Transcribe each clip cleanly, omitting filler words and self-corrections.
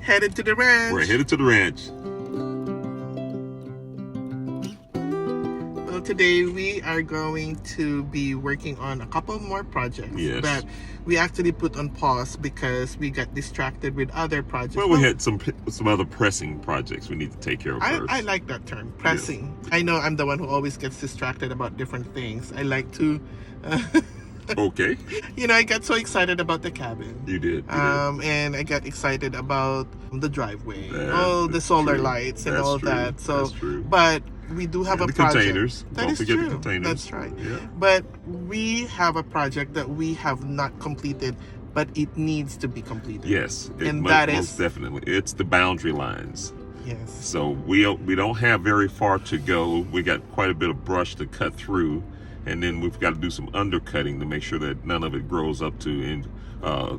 headed to the ranch. We're headed to the ranch. Well, today we are going to be working on a couple more projects that we actually put on pause because we got distracted with other projects. Well, we had some other pressing projects we need to take care of first. I like that term, pressing. Yes. I know I'm the one who always gets distracted about different things. I like to... Okay. You know, I got so excited about the cabin. You did. And I got excited about the driveway, all the solar lights and all that. So, that's true. But we do have a the project. Containers. Don't forget the containers. That's right. Yeah. But we have a project that we have not completed, but it needs to be completed. Yes, and that is most definitely. It's the boundary lines. Yes. So we don't have very far to go. We got quite a bit of brush to cut through, and then we've got to do some undercutting to make sure that none of it grows up to, and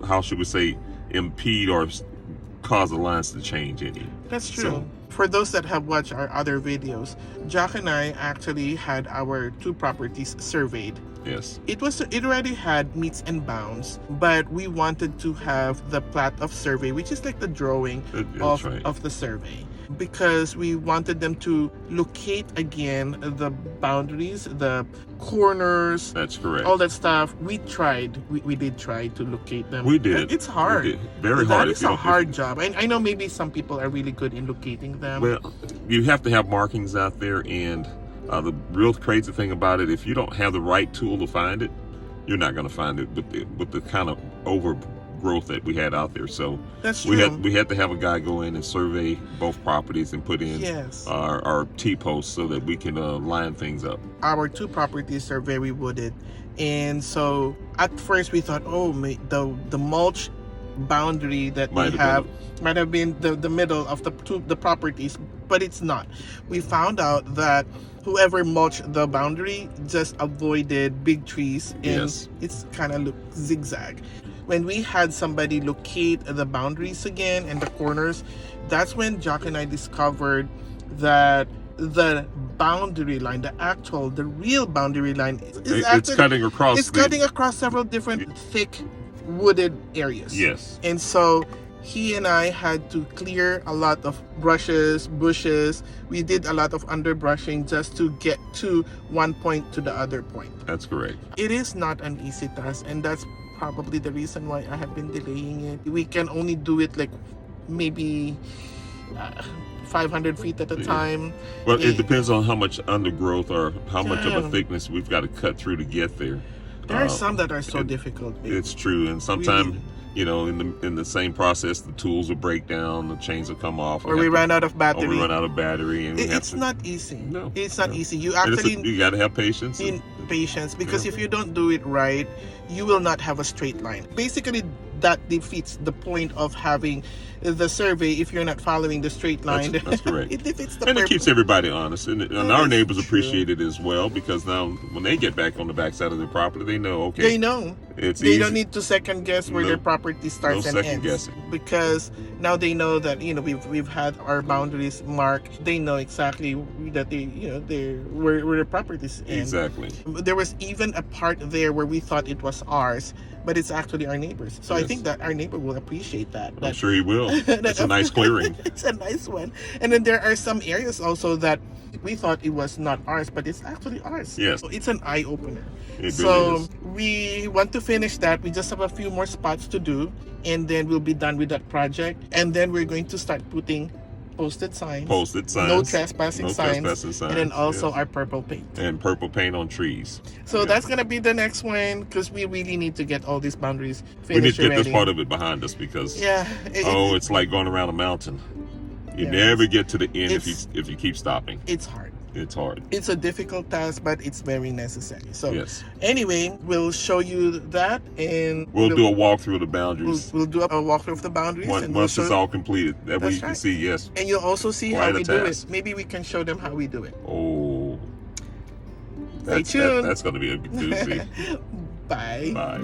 how should we say, impede or cause the lines to change any. That's true. So, for those that have watched our other videos, Jack and I actually had our 2 properties surveyed. Yes. It already had meets and bounds, but we wanted to have the plat of survey, which is like the drawing of the survey, because we wanted them to locate again the boundaries, the corners. That's correct. All that stuff. We tried. We did try to locate them. We did. It's hard. We did. Very hard. That is a hard job. I know maybe some people are really good in locating them. Well, you have to have markings out there, and the real crazy thing about it, if you don't have the right tool to find it, you're not going to find it with the kind of overgrowth that we had out there. So that's true. We had to have a guy go in and survey both properties and put in our T-posts so that we can line things up. Our 2 properties are very wooded, and so at first we thought, the mulch boundary that we have might have been the middle of the properties, but it's not. We found out that whoever mulched the boundary just avoided big trees, and it's kind of look zigzag. When we had somebody locate the boundaries again and the corners, that's when Jack and I discovered that the boundary line, the real boundary line it's cutting across. It's cutting across several different thick wooded areas. Yes. And so he and I had to clear a lot of bushes. We did a lot of underbrushing just to get to one point to the other point. That's correct. It is not an easy task, and that's probably the reason why I have been delaying it. We can only do it like maybe 500 feet at a time. Well, it depends on how much undergrowth or how much of a thickness we've got to cut through to get there. There are some that are so difficult. It's true, and sometimes in the same process, the tools will break down, the chains will come off, or we run out of battery. And it's not easy. No, it's not easy. You got to have patience. Because if you don't do it right, you will not have a straight line. Basically, that defeats the point of having the survey if you're not following the straight line. That's correct. It defeats the purpose. it keeps everybody honest, and our neighbors appreciate it as well, because now when they get back on the backside of their property, they know. They know. They don't need to second guess where their property starts and ends. Guessing. Because now they know that we've had our boundaries marked. They know exactly that where the properties end. Exactly. There was even a part there where we thought it was ours, but it's actually our neighbors. So I think that our neighbor will appreciate that. I'm sure he will. It's a nice clearing. It's a nice one. And then there are some areas also that we thought it was not ours, but it's actually ours. Yes. So it's an eye-opener. Really we want to finish that. We just have a few more spots to do, and then we'll be done with that project. And then we're going to start putting posted signs. No trespassing signs. And then also our purple paint. And purple paint on trees. So that's going to be the next one, because we really need to get all these boundaries finished. We need to get this part of it behind us, because it's like going around a mountain. You never get to the end if you keep stopping. It's hard. It's hard. It's a difficult task, but it's very necessary. So anyway, we'll show you that, and we'll do a walkthrough of the boundaries. We'll do a walkthrough of the boundaries. Once it's all completed, that way you can see, yes. And you'll also see how we do it. Maybe we can show them how we do it. Oh. Stay tuned. That's going to be a doozy. Bye. Bye.